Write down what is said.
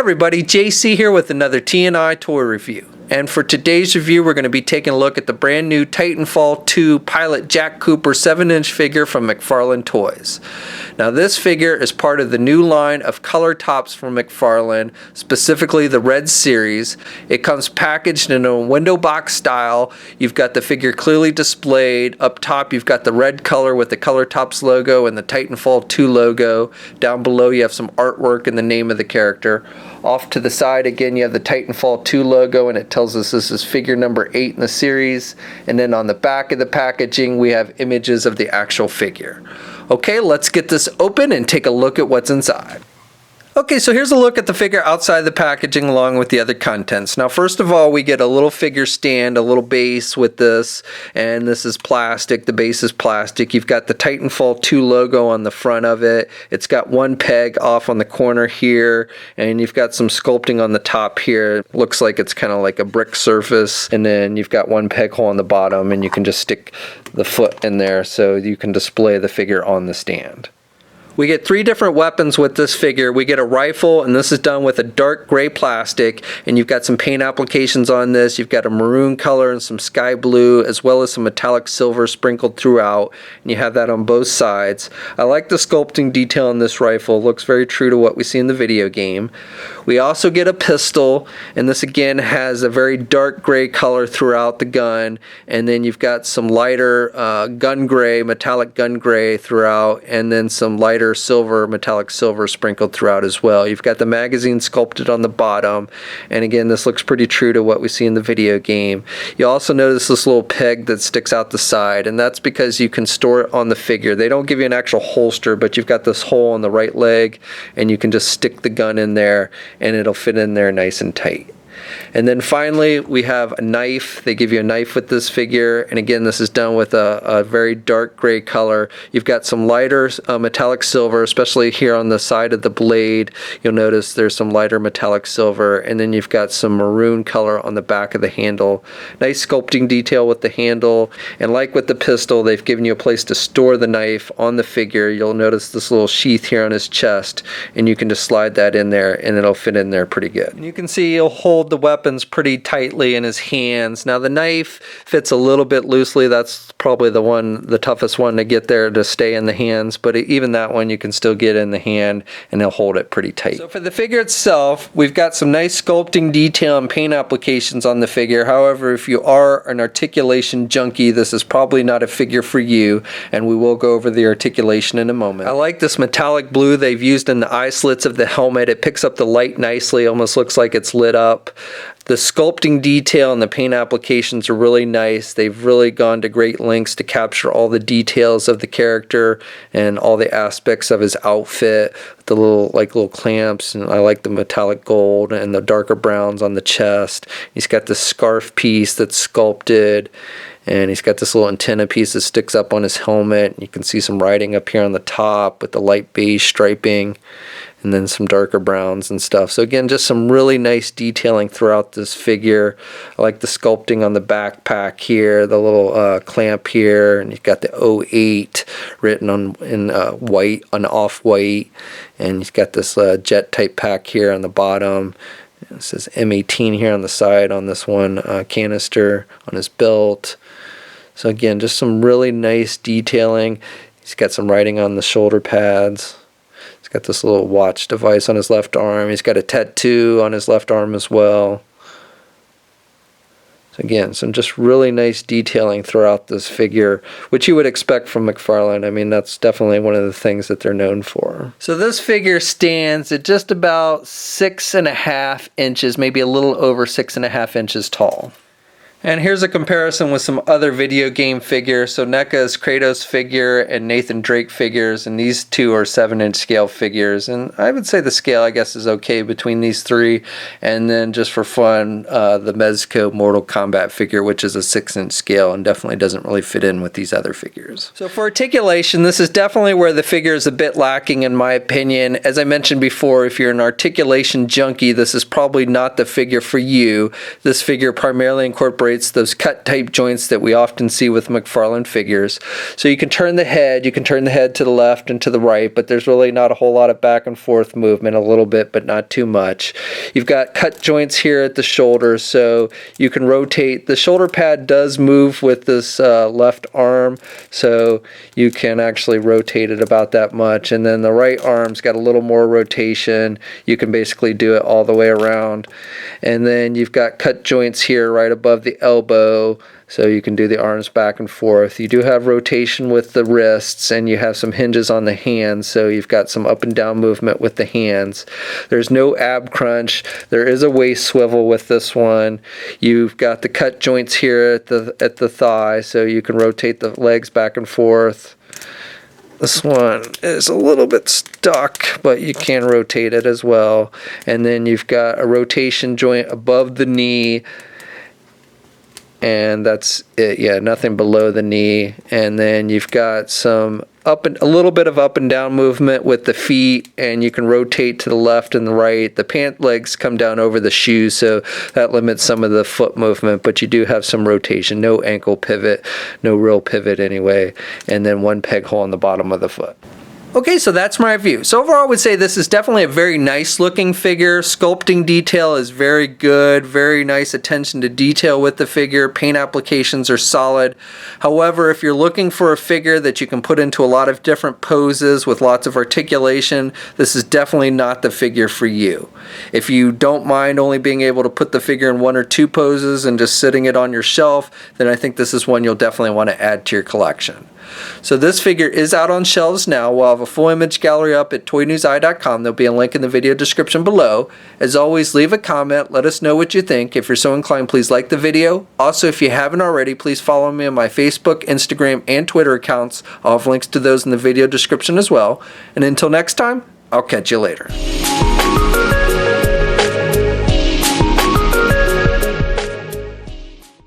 everybody, JC here with another T&I toy review. And for today's review, we're going to be taking a look at the brand new Titanfall 2 Pilot Jack Cooper 7-inch figure from McFarlane Toys. Now this figure is part of the new line of color tops from McFarlane, specifically the Red Series. It comes packaged in a window box style. You've got the figure clearly displayed. Up top you've got the red color with the Color Tops logo and the Titanfall 2 logo. Down below you have some artwork and the name of the character. Off to the side again you have the Titanfall 2 logo, and it tells us this is figure number 8 in the series. And then on the back of the packaging we have images of the actual figure. Okay, let's get this open and take a look at what's inside. Okay, so here's a look at the figure outside the packaging along with the other contents. Now first of all, we get a little figure stand, a little base with this, and this is plastic. The base is plastic. You've got the Titanfall 2 logo on the front of it. It's got one peg off on the corner here, and you've got some sculpting on the top here. It looks like it's kind of like a brick surface, and then you've got one peg hole on the bottom, and you can just stick the foot in there so you can display the figure on the stand. We get 3 different weapons with this figure. We get a rifle, and this is done with a dark gray plastic, and you've got some paint applications on this. You've got a maroon color and some sky blue, as well as some metallic silver sprinkled throughout, and you have that on both sides. I like the sculpting detail on this rifle. It looks very true to what we see in the video game. We also get a pistol, and this again has a very dark gray color throughout the gun, and then you've got some lighter gun gray, metallic gun gray throughout, and then some lighter silver, metallic silver sprinkled throughout as well. You've got the magazine sculpted on the bottom, and again this looks pretty true to what we see in the video game. You also notice this little peg that sticks out the side, and that's because you can store it on the figure. They don't give you an actual holster, but you've got this hole on the right leg, and you can just stick the gun in there and it'll fit in there nice and tight. And then finally we have a knife. They give you a knife with this figure, and again this is done with a very dark gray color. You've got some lighter metallic silver, especially here on the side of the blade. You'll notice there's some lighter metallic silver, and then you've got some maroon color on the back of the handle. Nice sculpting detail with the handle, and like with the pistol, they've given you a place to store the knife on the figure. You'll notice this little sheath here on his chest, and you can just slide that in there and it'll fit in there pretty good. And you can see he'll hold the weapons pretty tightly in his hands. Now the knife fits a little bit loosely. That's probably the toughest one to get there to stay in the hands, but even that one you can still get in the hand and he'll hold it pretty tight. So for the figure itself, we've got some nice sculpting detail and paint applications on the figure. However, if you are an articulation junkie, this is probably not a figure for you, and we will go over the articulation in a moment. I like this metallic blue they've used in the eye slits of the helmet. It picks up the light nicely, almost looks like it's lit up. The sculpting detail and the paint applications are really nice. They've really gone to great lengths to capture all the details of the character and all the aspects of his outfit. The little clamps, and I like the metallic gold and the darker browns on the chest. He's got this scarf piece that's sculpted, and he's got this little antenna piece that sticks up on his helmet. You can see some writing up here on the top with the light beige striping, and then some darker browns and stuff. So again, just some really nice detailing throughout this figure. I like the sculpting on the backpack here, the little clamp here, and you've got the 08 written in white, on off-white, and he's got this jet type pack here on the bottom. It says M18 here on the side on this one canister on his belt. So again, just some really nice detailing. He's got some writing on the shoulder pads. He's got this little watch device on his left arm. He's got a tattoo on his left arm as well. So again, some just really nice detailing throughout this figure, which you would expect from McFarlane. I mean, that's definitely one of the things that they're known for. So this figure stands at just about 6.5 inches, maybe a little over 6.5 inches tall. And here's a comparison with some other video game figures. So NECA's Kratos figure and Nathan Drake figures, and these two are 7-inch scale figures. And I would say the scale, I guess, is okay between these three. And then just for fun, the Mezco Mortal Kombat figure, which is a 6-inch scale and definitely doesn't really fit in with these other figures. So for articulation, this is definitely where the figure is a bit lacking in my opinion. As I mentioned before, if you're an articulation junkie, this is probably not the figure for you. This figure primarily incorporates joints, those cut type joints that we often see with McFarlane figures. So you can turn the head to the left and to the right, but there's really not a whole lot of back and forth movement, a little bit, but not too much. You've got cut joints here at the shoulder, so you can rotate. The shoulder pad does move with this left arm, so you can actually rotate it about that much. And then the right arm's got a little more rotation. You can basically do it all the way around. And then you've got cut joints here right above the elbow, so you can do the arms back and forth. You do have rotation with the wrists, and you have some hinges on the hands, so you've got some up and down movement with the hands. There's no ab crunch. There is a waist swivel with this one. You've got the cut joints here at the thigh, so you can rotate the legs back and forth. This one is a little bit stuck, but you can rotate it as well. And then you've got a rotation joint above the knee, and that's it. Yeah, nothing below the knee. And then you've got some a little bit of up and down movement with the feet, and you can rotate to the left and the right. The pant legs come down over the shoes, so that limits some of the foot movement, but you do have some rotation. No ankle pivot, no real pivot anyway, and then one peg hole on the bottom of the foot. Okay, so that's my review. So overall, I would say this is definitely a very nice looking figure. Sculpting detail is very good, very nice attention to detail with the figure. Paint applications are solid. However, if you're looking for a figure that you can put into a lot of different poses with lots of articulation, this is definitely not the figure for you. If you don't mind only being able to put the figure in 1 or 2 poses and just sitting it on your shelf, then I think this is one you'll definitely want to add to your collection. So this figure is out on shelves now. We'll have a full image gallery up at toynewseye.com. There'll be a link in the video description below. As always, leave a comment. Let us know what you think. If you're so inclined, please like the video. Also, if you haven't already, please follow me on my Facebook, Instagram, and Twitter accounts. I'll have links to those in the video description as well. And until next time, I'll catch you later.